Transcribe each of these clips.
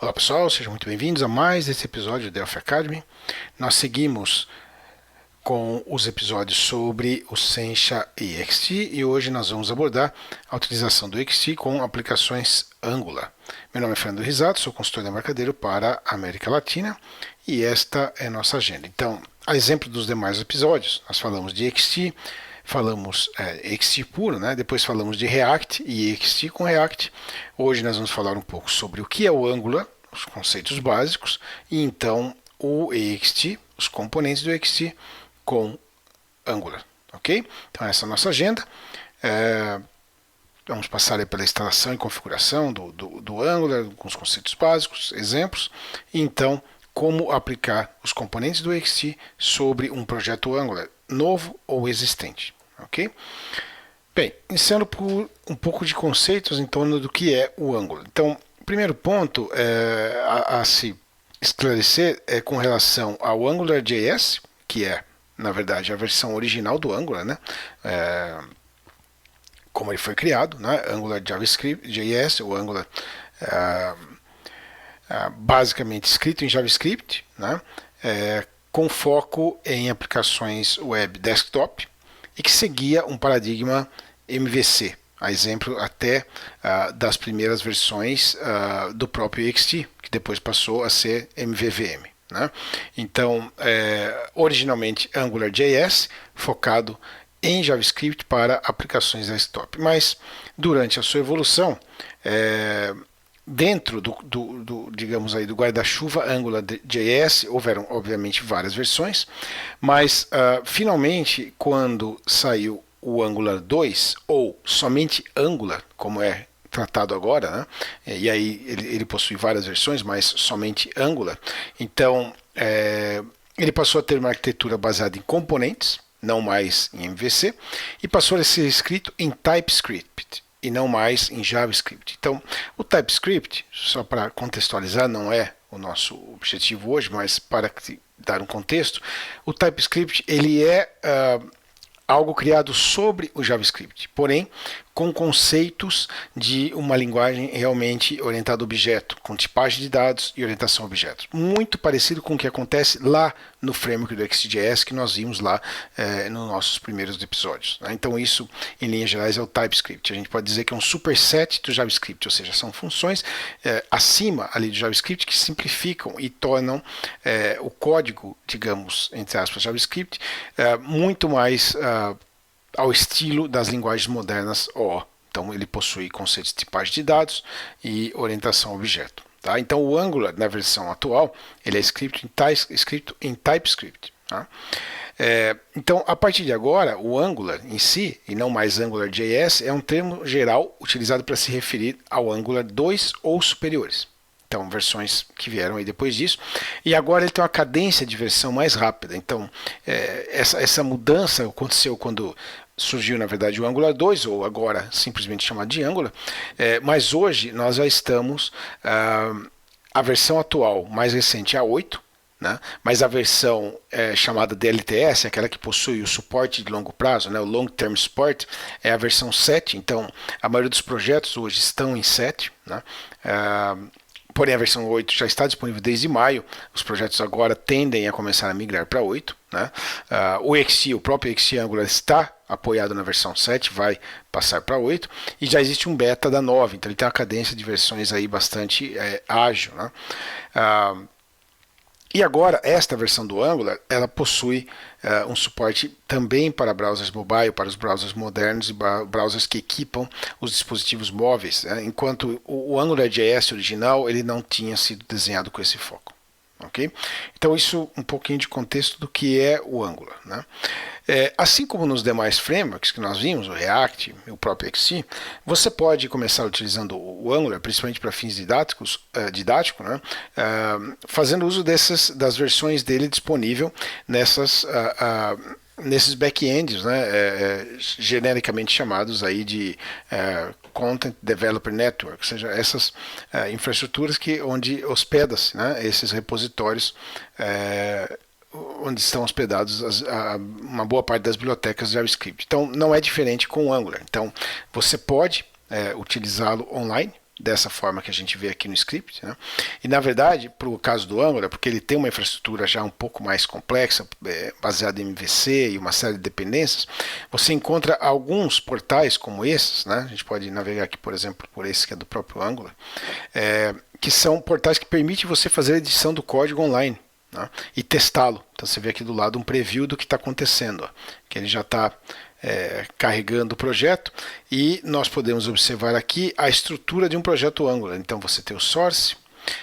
Olá pessoal, sejam muito bem-vindos a mais esse episódio da Delphi Academy. Nós seguimos com os episódios sobre o Sencha e XT e hoje nós vamos abordar a utilização do XT com aplicações Angular. Meu nome é Fernando Risato, sou consultor de embarcadero para a América Latina e esta é a nossa agenda. Então, a exemplo dos demais episódios, nós falamos de XT, falamos XT puro, né? Depois falamos de React e XT com React. Hoje nós vamos falar um pouco sobre o que é o Angular, os conceitos básicos, e então o EXT, os componentes do EXT com Angular, ok? Então essa é a nossa agenda. Vamos passar pela instalação e configuração do Angular, com os conceitos básicos, exemplos, e então como aplicar os componentes do EXT sobre um projeto Angular novo ou existente, ok? Bem, iniciando por um pouco de conceitos em torno do que é o Angular. Então, o primeiro ponto a se esclarecer é com relação ao AngularJS, que é, na verdade, a versão original do Angular, né? Como ele foi criado, né? Angular JavaScript, JS, o Angular basicamente escrito em JavaScript, né? Com foco em aplicações web desktop e que seguia um paradigma MVC, a exemplo até das primeiras versões do próprio XT, que depois passou a ser MVVM. Né? Então, originalmente AngularJS, focado em JavaScript para aplicações desktop, mas durante a sua evolução, dentro digamos aí, do guarda-chuva AngularJS, houveram obviamente várias versões, mas finalmente quando saiu o Angular 2, ou somente Angular, como é tratado agora, né? E aí ele possui várias versões, mas somente Angular, então ele passou a ter uma arquitetura baseada em componentes, não mais em MVC, e passou a ser escrito em TypeScript e não mais em JavaScript. Então, o TypeScript, só para contextualizar, não é o nosso objetivo hoje, mas para dar um contexto, o TypeScript ele é algo criado sobre o JavaScript, porém com conceitos de uma linguagem realmente orientada a objeto, com tipagem de dados e orientação a objetos. Muito parecido com o que acontece lá no framework do XJS que nós vimos lá nos nossos primeiros episódios. Né? Então isso, em linhas gerais, é o TypeScript. A gente pode dizer que é um superset do JavaScript, ou seja, são funções acima ali do JavaScript que simplificam e tornam o código, digamos, entre aspas, JavaScript, muito mais ao estilo das linguagens modernas OO. Então ele possui conceitos de tipagem de dados e orientação a objeto. Tá? Então o Angular, na versão atual, ele é escrito em TypeScript. Tá? Então, a partir de agora, o Angular em si, e não mais AngularJS, é um termo geral utilizado para se referir ao Angular 2 ou superiores. Então, versões que vieram aí depois disso. E agora ele tem uma cadência de versão mais rápida. Então, essa mudança aconteceu quando surgiu, na verdade, o Angular 2, ou agora simplesmente chamado de Angular. Mas hoje nós já estamos, a versão atual mais recente é a 8, né? Mas a versão chamada DLTS, aquela que possui o suporte de longo prazo, né? O Long Term Support, é a versão 7. Então, a maioria dos projetos hoje estão em 7, né? Porém, a versão 8 já está disponível desde maio. Os projetos agora tendem a começar a migrar para 8. Né? O próprio XT Angular está apoiado na versão 7, vai passar para 8. E já existe um beta da 9, então ele tem uma cadência de versões aí bastante ágil. Né? E agora, esta versão do Angular, ela possui um suporte também para browsers mobile, para os browsers modernos e browsers que equipam os dispositivos móveis, né? Enquanto o AngularJS original ele não tinha sido desenhado com esse foco. Okay? Então isso um pouquinho de contexto do que é o Angular. Né? Assim como nos demais frameworks que nós vimos, o React e o próprio XT, você pode começar utilizando o Angular, principalmente para fins didáticos, né? Fazendo uso das versões dele disponível nesses back-ends, né? Genericamente chamados aí de Content Developer Network, ou seja, essas infraestruturas onde hospeda-se, né, esses repositórios onde estão hospedados uma boa parte das bibliotecas de JavaScript. Então, não é diferente com o Angular. Então, você pode utilizá-lo online, dessa forma que a gente vê aqui no script, né? E na verdade, para o caso do Angular, porque ele tem uma infraestrutura já um pouco mais complexa, baseada em MVC e uma série de dependências, você encontra alguns portais como esses, né? A gente pode navegar aqui, por exemplo, por esse que é do próprio Angular, que são portais que permitem você fazer a edição do código online, né? E testá-lo. Então você vê aqui do lado um preview do que está acontecendo, ó, que ele já está carregando o projeto, e nós podemos observar aqui a estrutura de um projeto Angular. Então você tem o source,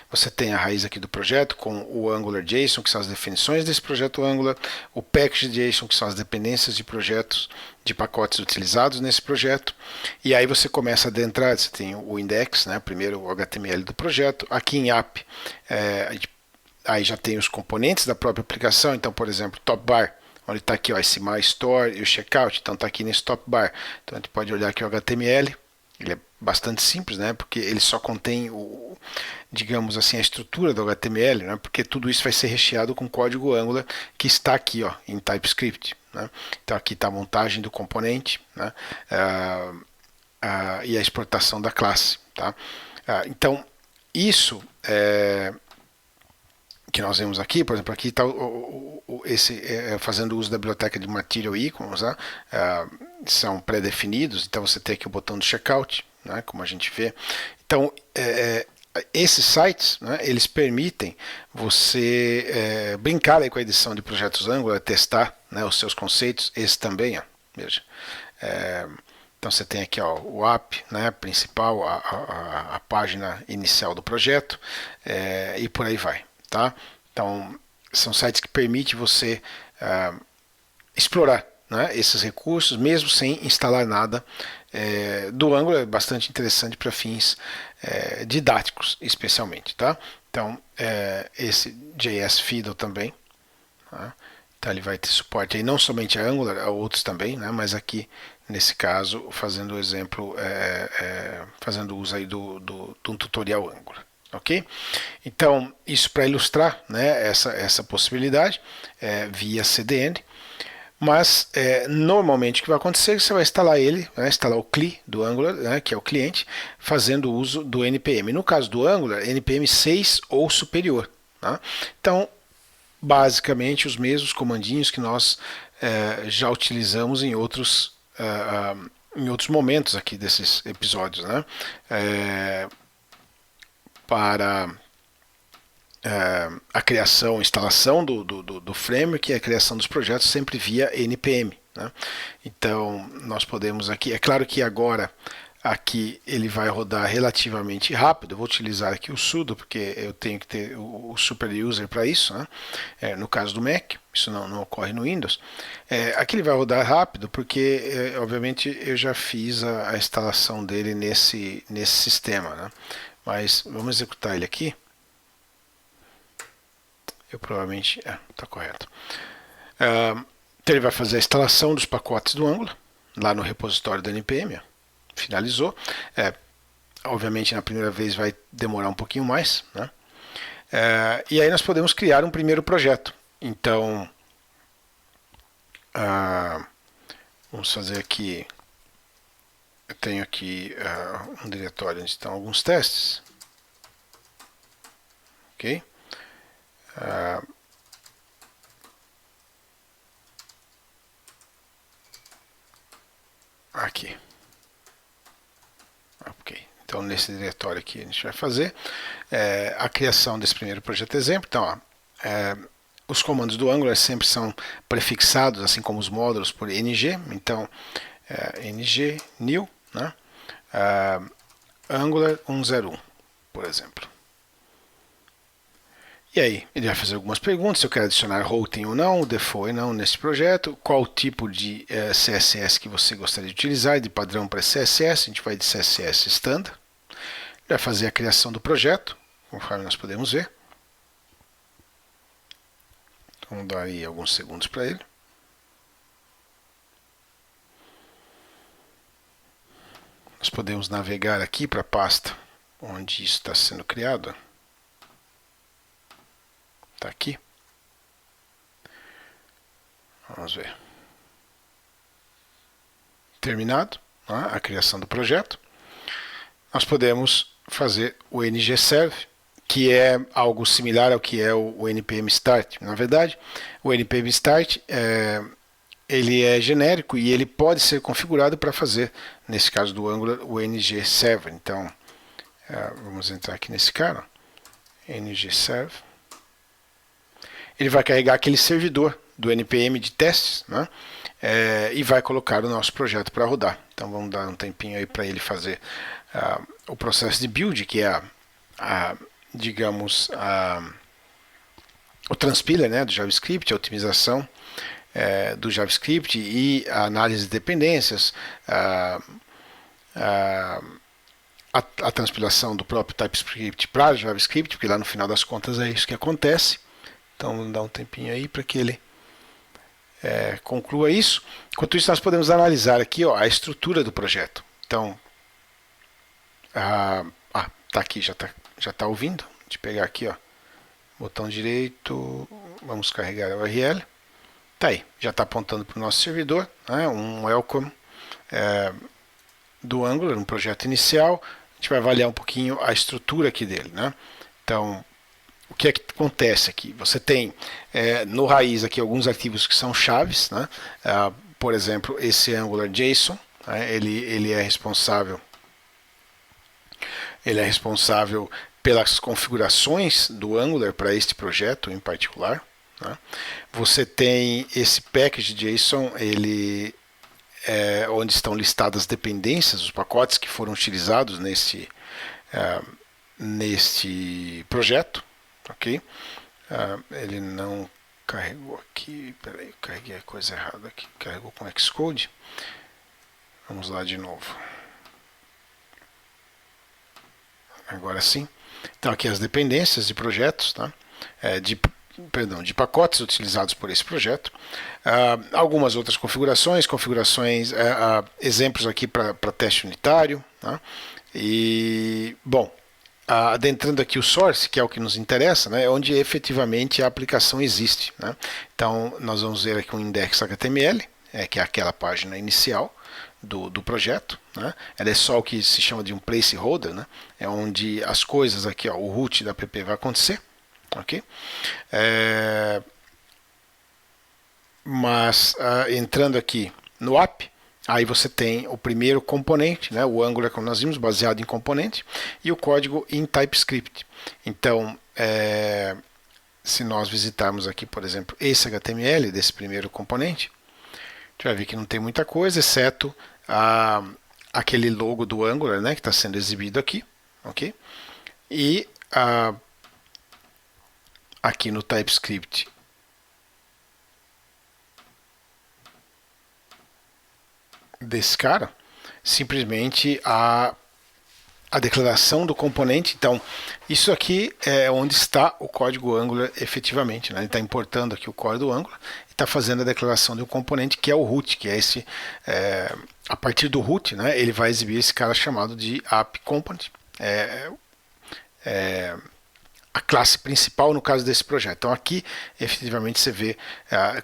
você tem a raiz aqui do projeto com o Angular JSON, que são as definições desse projeto Angular, o package JSON, que são as dependências de projetos, de pacotes utilizados nesse projeto, e aí você começa a adentrar, você tem o index, né, primeiro o HTML do projeto, aqui em app, aí já tem os componentes da própria aplicação, então por exemplo, top bar, onde está aqui ó, esse My Store e o Checkout, então está aqui nesse top bar. Então a gente pode olhar aqui o HTML, ele é bastante simples, né? Porque ele só contém digamos assim, a estrutura do HTML, né? Porque tudo isso vai ser recheado com código Angular que está aqui ó, em TypeScript, né? Então aqui está a montagem do componente, né? E a exportação da classe, tá? Então isso que nós vemos aqui, por exemplo, aqui está fazendo uso da biblioteca de Material Icons, né? São pré-definidos, então você tem aqui o botão do checkout, né? Como a gente vê. Então, esses sites, né, eles permitem você brincar aí com a edição de projetos Angular, testar, né, os seus conceitos, esse também, ó, veja. Então você tem aqui ó, o app, né, principal, a página inicial do projeto, e por aí vai. Tá? Então, são sites que permitem você explorar, né, esses recursos, mesmo sem instalar nada do Angular. É bastante interessante para fins didáticos, especialmente. Tá? Então, esse JS Fiddle também. Tá? Então, ele vai ter suporte aí, não somente a Angular, a outros também, né, mas aqui, nesse caso, fazendo o exemplo, fazendo uso aí de um tutorial Angular. Ok? Então, isso para ilustrar, né, essa possibilidade via CDN, mas normalmente o que vai acontecer é que você vai instalar ele, né, instalar o CLI do Angular, né, que é o cliente, fazendo uso do NPM. No caso do Angular, NPM 6 ou superior. Tá? Então, basicamente os mesmos comandinhos que nós já utilizamos em outros momentos aqui desses episódios, né? Para a criação, instalação do framework e a criação dos projetos sempre via NPM. Né? Então, nós podemos aqui, é claro que agora aqui ele vai rodar relativamente rápido. Eu vou utilizar aqui o sudo, porque eu tenho que ter o super user para isso, né? No caso do Mac, isso não ocorre no Windows. Aqui ele vai rodar rápido, porque obviamente eu já fiz a instalação dele nesse sistema, né? Mas vamos executar ele aqui. Eu provavelmente... está correto. Então ele vai fazer a instalação dos pacotes do Angular, lá no repositório do NPM. Finalizou. Obviamente na primeira vez vai demorar um pouquinho mais, né? E aí nós podemos criar um primeiro projeto. Então, vamos fazer aqui... Eu tenho aqui um diretório onde estão alguns testes. Ok? Aqui. Ok. Então, nesse diretório aqui, a gente vai fazer a criação desse primeiro projeto exemplo. Então, ó, os comandos do Angular sempre são prefixados, assim como os módulos, por ng. Então, ng new, né? Angular 101, por exemplo. E aí, ele vai fazer algumas perguntas, se eu quero adicionar routing ou não, default ou não nesse projeto, qual tipo de CSS que você gostaria de utilizar, de padrão para CSS, a gente vai de CSS standard. Ele vai fazer a criação do projeto, conforme nós podemos ver. Então, vamos dar aí alguns segundos para ele. Nós podemos navegar aqui para a pasta onde isso está sendo criado. Está aqui. Vamos ver. Terminado a criação do projeto. Nós podemos fazer o ngserve, que é algo similar ao que é o npm start. Na verdade, o npm start ele é genérico e ele pode ser configurado para fazer, nesse caso do Angular, o ngserve. Então, vamos entrar aqui nesse cara, ngserve. Ele vai carregar aquele servidor do npm de testes, né? E vai colocar o nosso projeto para rodar. Então vamos dar um tempinho aí para ele fazer o processo de build, que é digamos, o transpiler, né, do JavaScript, a otimização do JavaScript e a análise de dependências, a transpilação do próprio TypeScript para JavaScript, porque lá no final das contas é isso que acontece. Então vamos dar um tempinho aí para que ele conclua isso. Enquanto isso, nós podemos analisar aqui, ó, a estrutura do projeto. Então, tá aqui, já tá ouvindo. Deixa eu pegar aqui, ó, botão direito, vamos carregar a URL. Tá aí, já está apontando para o nosso servidor, né, um welcome do Angular, um projeto inicial. A gente vai avaliar um pouquinho a estrutura aqui dele, né? Então, o que é que acontece aqui? Você tem no raiz aqui alguns arquivos que são chaves, né? Por exemplo, esse Angular JSON, né? Ele é responsável pelas configurações do Angular para este projeto em particular, né? Você tem esse package JSON, ele onde estão listadas as dependências, os pacotes que foram utilizados neste projeto. Ok? Ele não carregou aqui. Peraí, eu carreguei a coisa errada aqui. Carregou com Xcode. Vamos lá de novo. Agora sim. Então aqui as dependências de projetos, tá? De pacotes utilizados por esse projeto. Algumas outras configurações, exemplos aqui para teste unitário. Tá? E, bom, adentrando aqui o source, que é o que nos interessa, né, é onde efetivamente a aplicação existe, né? Então nós vamos ver aqui um index.html, que é aquela página inicial do projeto, né? Ela é só o que se chama de um placeholder, né? É onde as coisas aqui, ó, o root da app vai acontecer, ok? Mas entrando aqui no app, aí você tem o primeiro componente, né, o Angular, como nós vimos, baseado em componente, e o código em TypeScript. Então, se nós visitarmos aqui, por exemplo, esse HTML desse primeiro componente, a gente vai ver que não tem muita coisa, exceto aquele logo do Angular, né, que está sendo exibido aqui, ok? E aqui no TypeScript, desse cara, simplesmente a declaração do componente. Então, isso aqui é onde está o código Angular efetivamente, né? Ele está importando aqui o código Angular e está fazendo a declaração de um componente que é o root, que é esse, a partir do root, né, ele vai exibir esse cara chamado de app component, a classe principal no caso desse projeto. Então aqui efetivamente você vê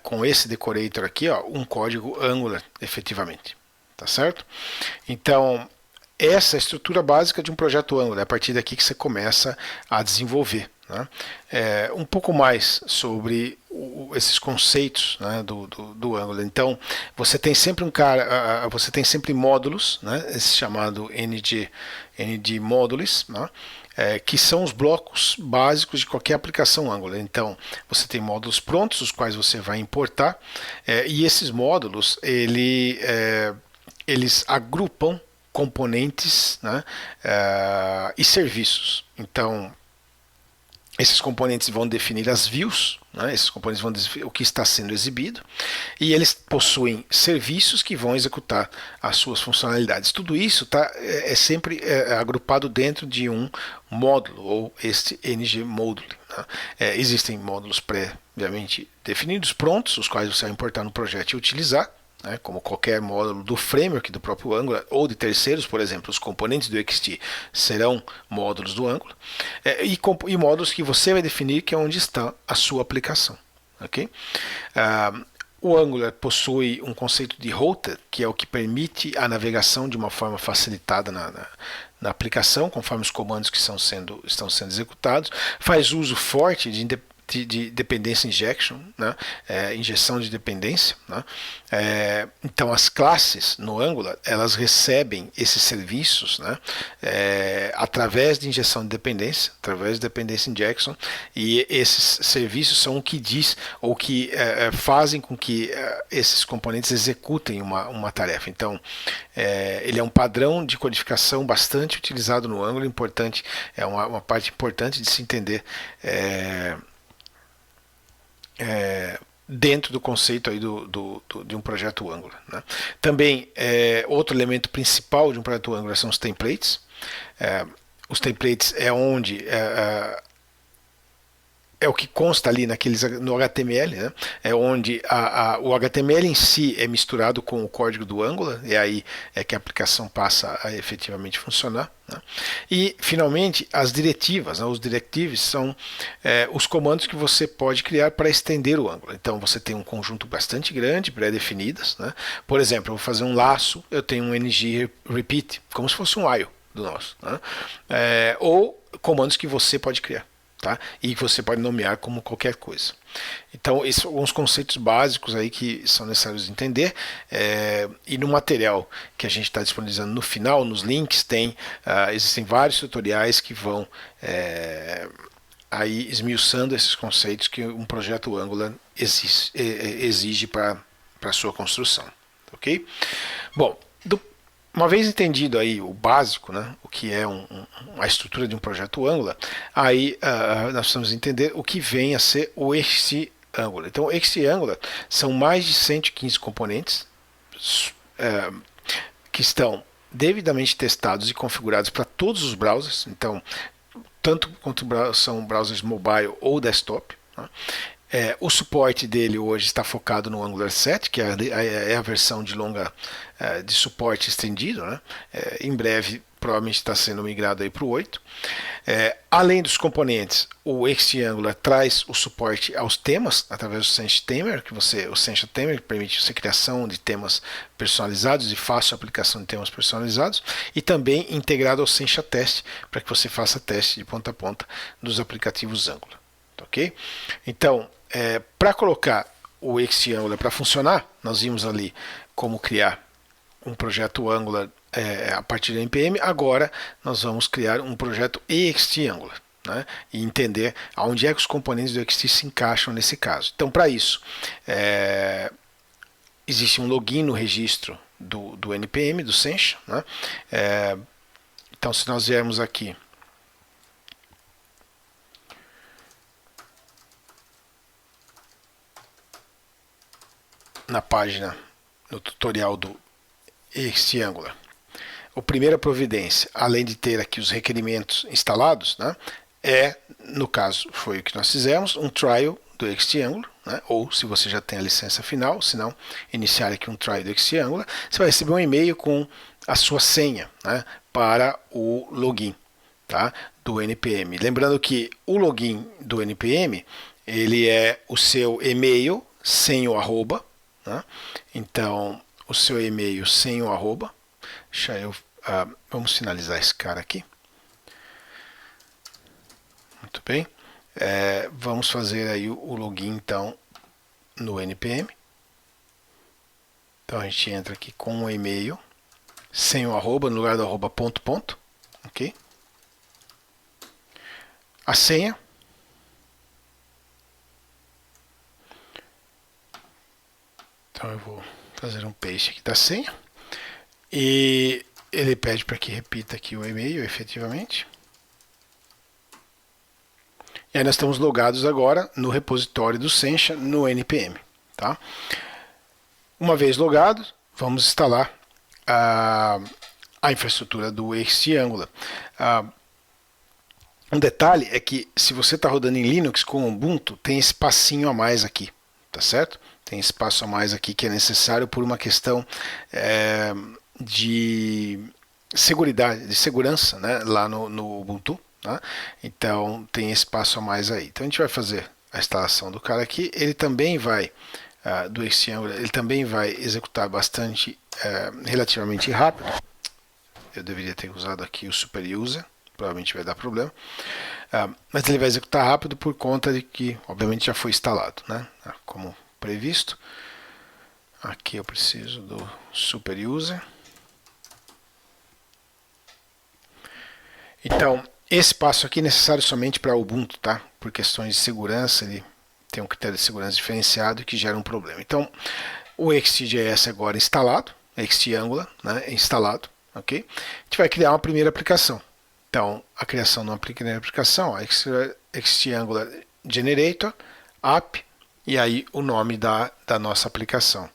com esse decorator aqui, ó, um código Angular efetivamente. Tá certo? Então, essa é a estrutura básica de um projeto Angular. É a partir daqui que você começa a desenvolver, né? Um pouco mais sobre esses conceitos, né, do Angular. Então, você tem sempre você tem sempre módulos, né, esse chamado NG Modules, né, que são os blocos básicos de qualquer aplicação Angular. Então, você tem módulos prontos, os quais você vai importar, e esses módulos, eles agrupam componentes, né, e serviços. Então, esses componentes vão definir as views, né, esses componentes vão definir o que está sendo exibido, e eles possuem serviços que vão executar as suas funcionalidades. Tudo isso é sempre agrupado dentro de um módulo, ou este ng module, né? Existem módulos previamente definidos, prontos, os quais você vai importar no projeto e utilizar, né, como qualquer módulo do framework do próprio Angular ou de terceiros. Por exemplo, os componentes do XT serão módulos do Angular, e módulos que você vai definir, que é onde está a sua aplicação, ok? O Angular possui um conceito de router, que é o que permite a navegação de uma forma facilitada na aplicação, conforme os comandos que estão sendo executados. Faz uso forte de dependência injection, né? Injeção de dependência, né? Então as classes no Angular elas recebem esses serviços, né? Através de injeção de dependência, através de dependência injection, e esses serviços são o que diz ou que fazem com que esses componentes executem uma tarefa. Então ele é um padrão de codificação bastante utilizado no Angular, importante, é uma parte importante de se entender dentro do conceito aí de um projeto Angular, né? Também outro elemento principal de um projeto Angular são os templates. Os templates é onde é o que consta ali no HTML, né? É onde o HTML em si é misturado com o código do Angular, e aí é que a aplicação passa a efetivamente funcionar, né? E, finalmente, as diretivas, né? Os directives são os comandos que você pode criar para estender o Angular. Então, você tem um conjunto bastante grande, pré-definidas, né? Por exemplo, eu vou fazer um laço, eu tenho um ng repeat, como se fosse um while do nosso, né? Ou comandos que você pode criar. Tá? E você pode nomear como qualquer coisa. Então, esses são alguns conceitos básicos aí que são necessários de entender. E no material que a gente está disponibilizando no final, nos links, existem vários tutoriais que vão aí esmiuçando esses conceitos que um projeto Angular exige para a sua construção. Ok? Bom, uma vez entendido aí o básico, né, o que é a estrutura de um projeto Angular, aí nós precisamos entender o que vem a ser o XT Angular. Então, o XT Angular são mais de 115 componentes que estão devidamente testados e configurados para todos os browsers, então, tanto quanto são browsers mobile ou desktop, né? O suporte dele hoje está focado no Angular 7, que é a versão de longa de suporte estendido, né? Em breve provavelmente está sendo migrado para o 8. Além dos componentes, o XT Angular traz o suporte aos temas através do Sencha Themer, o Sencha Themer permite a criação de temas personalizados e fácil aplicação de temas personalizados, e também integrado ao Sencha Test para que você faça teste de ponta a ponta dos aplicativos Angular. Ok? Então, para colocar o XT Angular para funcionar, nós vimos ali como criar um projeto Angular a partir do NPM. Agora nós vamos criar um projeto EXT Angular, né? E entender aonde é que os componentes do EXT se encaixam nesse caso. Então, para isso, existe um login no registro do NPM, do Sencha, né? Então, se nós viermos aqui na página, no tutorial do EXT Angular, a primeira providência, além de ter aqui os requerimentos instalados, né, no caso, foi o que nós fizemos, um trial do EXT Angular, né, ou se você já tem a licença final, se não, iniciar aqui um trial do EXT Angular, você vai receber um e-mail com a sua senha, né, para o login, tá, do NPM. Lembrando que o login do NPM, ele é o seu e-mail sem o arroba, né? Então, o seu e-mail sem o arroba. Vamos finalizar esse cara aqui. Muito bem. Vamos fazer aí o login, então, no NPM. Então, a gente entra aqui com o e-mail sem o arroba, no lugar do arroba ponto. Ok? A senha. Então eu vou fazer um paste aqui da senha. E ele pede para que repita aqui o e-mail, efetivamente. E aí nós estamos logados agora no repositório do Sencha no NPM. Tá? Uma vez logados, vamos instalar a infraestrutura do EXT Angular. Um detalhe é que se você está rodando em Linux com Ubuntu, tem espacinho a mais aqui, tá certo? Tem espaço a mais aqui que é necessário por uma questão de segurança, né, lá no Ubuntu. Tá? Então tem espaço a mais aí. Então a gente vai fazer a instalação do cara aqui. Ele também vai do XT-Angular, ele também vai executar bastante, relativamente rápido. Eu deveria ter usado aqui o super user, provavelmente vai dar problema. Mas ele vai executar rápido por conta de que, obviamente, já foi instalado, né? Como previsto. Aqui eu preciso do super user. Então, esse passo aqui é necessário somente para Ubuntu, tá? Por questões de segurança, ele tem um critério de segurança diferenciado que gera um problema. Então, o XT.js agora instalado, XT-Angular, né, instalado, ok? A gente vai criar uma primeira aplicação. Então, a criação de uma primeira aplicação, XT-Angular Generator, app, e aí o nome da nossa aplicação,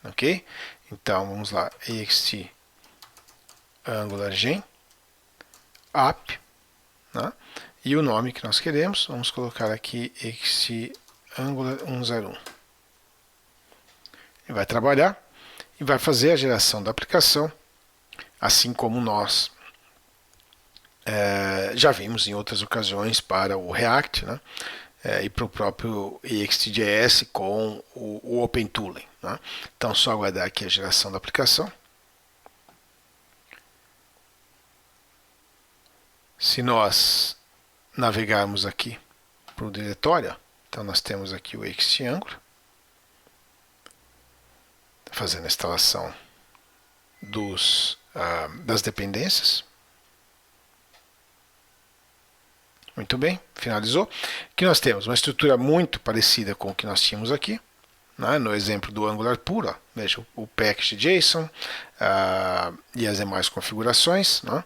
ok? Então, vamos lá, XT-Angular Gen, app, né? E o nome que nós queremos, vamos colocar aqui XT-Angular 101. Ele vai trabalhar e vai fazer a geração da aplicação, assim como nós já vimos em outras ocasiões para o React, né? E para o próprio XT.js com o OpenTooling, né? Então, só aguardar aqui a geração da aplicação. Se nós navegarmos aqui para o diretório, então nós temos aqui o XT-Angular, fazendo a instalação das dependências. Muito bem, finalizou. Aqui nós temos uma estrutura muito parecida com o que nós tínhamos aqui, né? No exemplo do Angular puro, ó, veja o package.json e as demais configurações, né?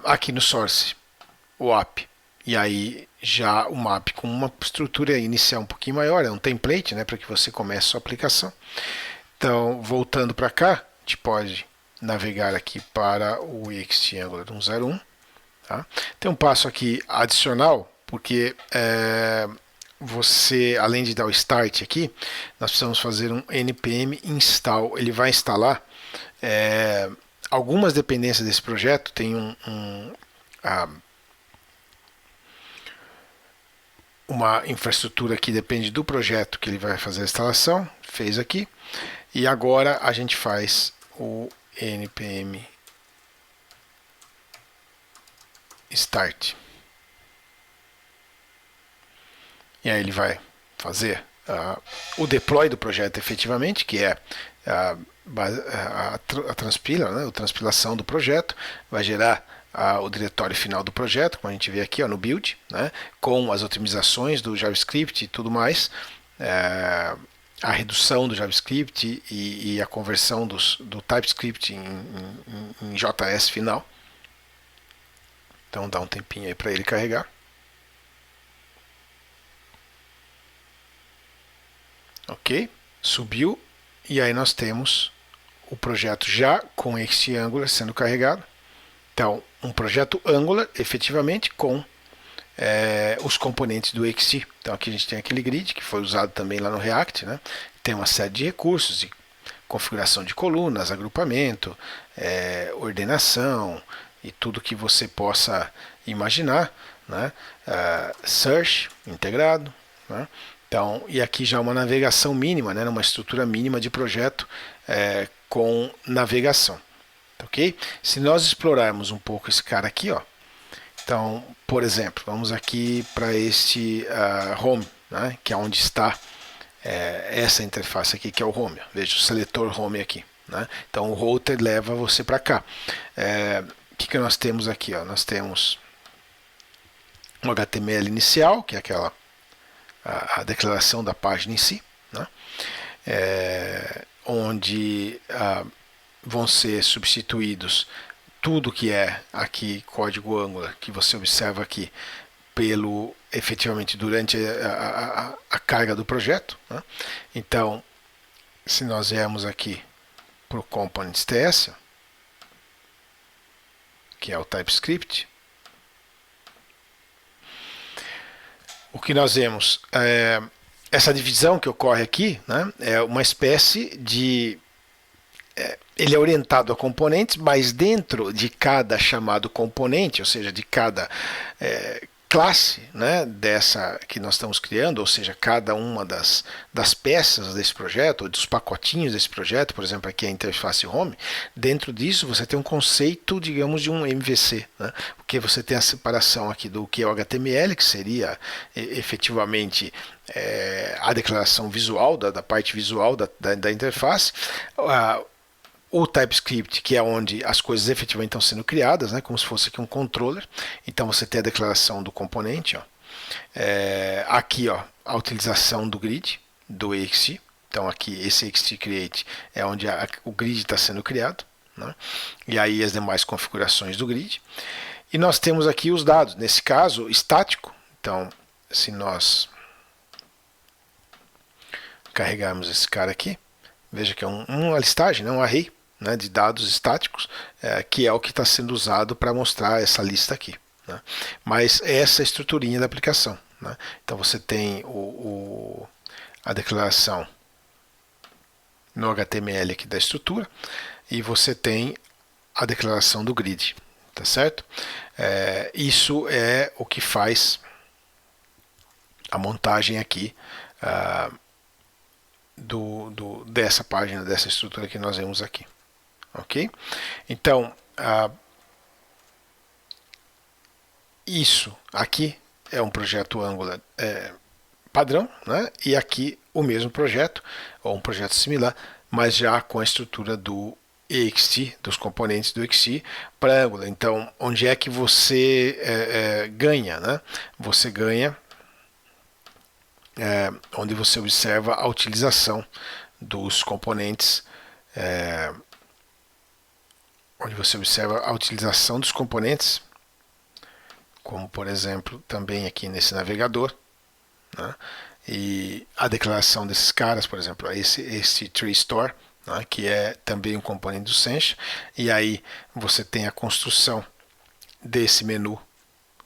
Aqui no source, o app, e aí já o map com uma estrutura inicial um pouquinho maior, é um template, né, para que você comece a sua aplicação. Então, voltando para cá, a gente pode navegar aqui para o XT-Angular 101. Tá? Tem um passo aqui adicional, porque você, além de dar o start aqui, nós precisamos fazer um npm install. Ele vai instalar algumas dependências desse projeto. Tem uma infraestrutura que depende do projeto que ele vai fazer a instalação. Fez aqui. E agora a gente faz o npm start. E aí ele vai fazer o deploy do projeto efetivamente, que é a transpila, né, a transpilação do projeto, vai gerar o diretório final do projeto, como a gente vê aqui, ó, no build, né, com as otimizações do JavaScript e tudo mais, a redução do JavaScript e a conversão do TypeScript em JS final. Então dá um tempinho aí para ele carregar. Ok, subiu, e aí nós temos o projeto já com XT-Angular sendo carregado. Então, um projeto Angular efetivamente com os componentes do XT. Então aqui a gente tem aquele grid que foi usado também lá no React, né? Tem uma série de recursos, de configuração de colunas, agrupamento, ordenação e tudo que você possa imaginar, né? Search integrado, né? Então, e aqui já uma navegação mínima, né? Uma estrutura mínima de projeto com navegação, ok? Se nós explorarmos um pouco esse cara aqui, ó, então, por exemplo, vamos aqui para este home, né? Que é onde está essa interface aqui, que é o home. Veja o seletor home aqui, né? Então o router leva você para cá. O que nós temos aqui? Ó? Nós temos um HTML inicial, que é aquela a declaração da página em si, né? Onde vão ser substituídos tudo que é aqui código Angular, que você observa aqui, pelo efetivamente durante a carga do projeto, né? Então, se nós viermos aqui para o components.ts, que é o TypeScript, o que nós vemos essa divisão que ocorre aqui, né, é uma espécie de ele é orientado a componentes, mas dentro de cada chamado componente, ou seja, de cada classe, né, dessa que nós estamos criando, ou seja, cada uma das peças desse projeto, ou dos pacotinhos desse projeto, por exemplo, aqui a interface Home, dentro disso você tem um conceito, digamos, de um MVC, né, porque você tem a separação aqui do que é o HTML, que seria efetivamente a declaração visual, da parte visual da interface, o TypeScript, que é onde as coisas efetivamente estão sendo criadas, né, como se fosse aqui um controller. Então você tem a declaração do componente, ó. Aqui, ó, a utilização do grid, do ext. Então aqui esse ext create é onde o grid está sendo criado, né, e aí as demais configurações do grid. E nós temos aqui os dados, nesse caso estático. Então se nós carregarmos esse cara aqui, veja que é uma listagem, né, um array, né, de dados estáticos, que é o que está sendo usado para mostrar essa lista aqui, né. Mas essa estruturinha da aplicação, né. Então você tem a declaração no HTML aqui da estrutura e você tem a declaração do grid, tá certo? Isso é o que faz a montagem aqui dessa página, dessa estrutura que nós vemos aqui. Ok? Então, isso aqui é um projeto Angular padrão, né? E aqui o mesmo projeto, ou um projeto similar, mas já com a estrutura do ext, dos componentes do ext para Angular. Então, onde é que você ganha, né? Você ganha onde você observa a utilização dos componentes, como por exemplo também aqui nesse navegador, né? E a declaração desses caras, por exemplo, esse tree store, né? Que é também um componente do Sencha, e aí você tem a construção desse menu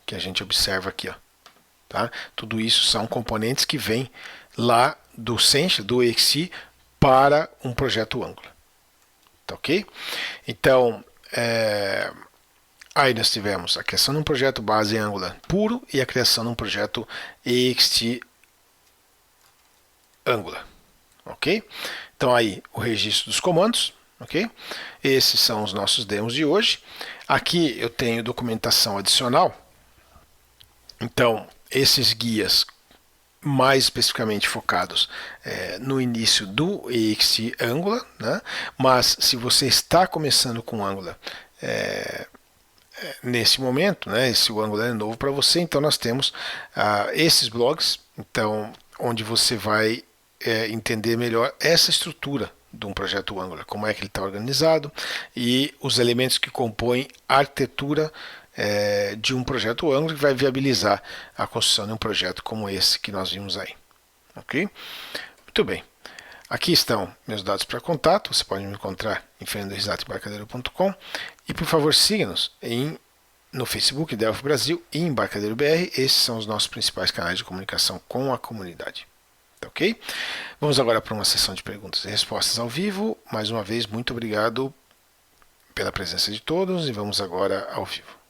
que a gente observa aqui, ó. Tá? Tudo isso são componentes que vêm lá do Sencha, do ext, para um projeto Angular. Tá, ok? Então, aí nós tivemos a criação de um projeto base Angular puro e a criação de um projeto ext Angular. Ok? Então aí o registro dos comandos. Ok? Esses são os nossos demos de hoje. Aqui eu tenho documentação adicional. Então, esses guias mais especificamente focados no início do ext Angular, né? Mas se você está começando com Angular nesse momento, né? Esse Angular é novo para você, então nós temos esses blogs, então, onde você vai entender melhor essa estrutura de um projeto Angular, como é que ele está organizado e os elementos que compõem a arquitetura de um projeto Angular que vai viabilizar a construção de um projeto como esse que nós vimos aí. Ok? Muito bem. Aqui estão meus dados para contato. Você pode me encontrar em fernandorisato.embarcadeiro.com e por favor siga-nos no Facebook Delphi Brasil e Embarcadeiro BR. Esses são os nossos principais canais de comunicação com a comunidade. Ok? Vamos agora para uma sessão de perguntas e respostas ao vivo. Mais uma vez, muito obrigado pela presença de todos e vamos agora ao vivo.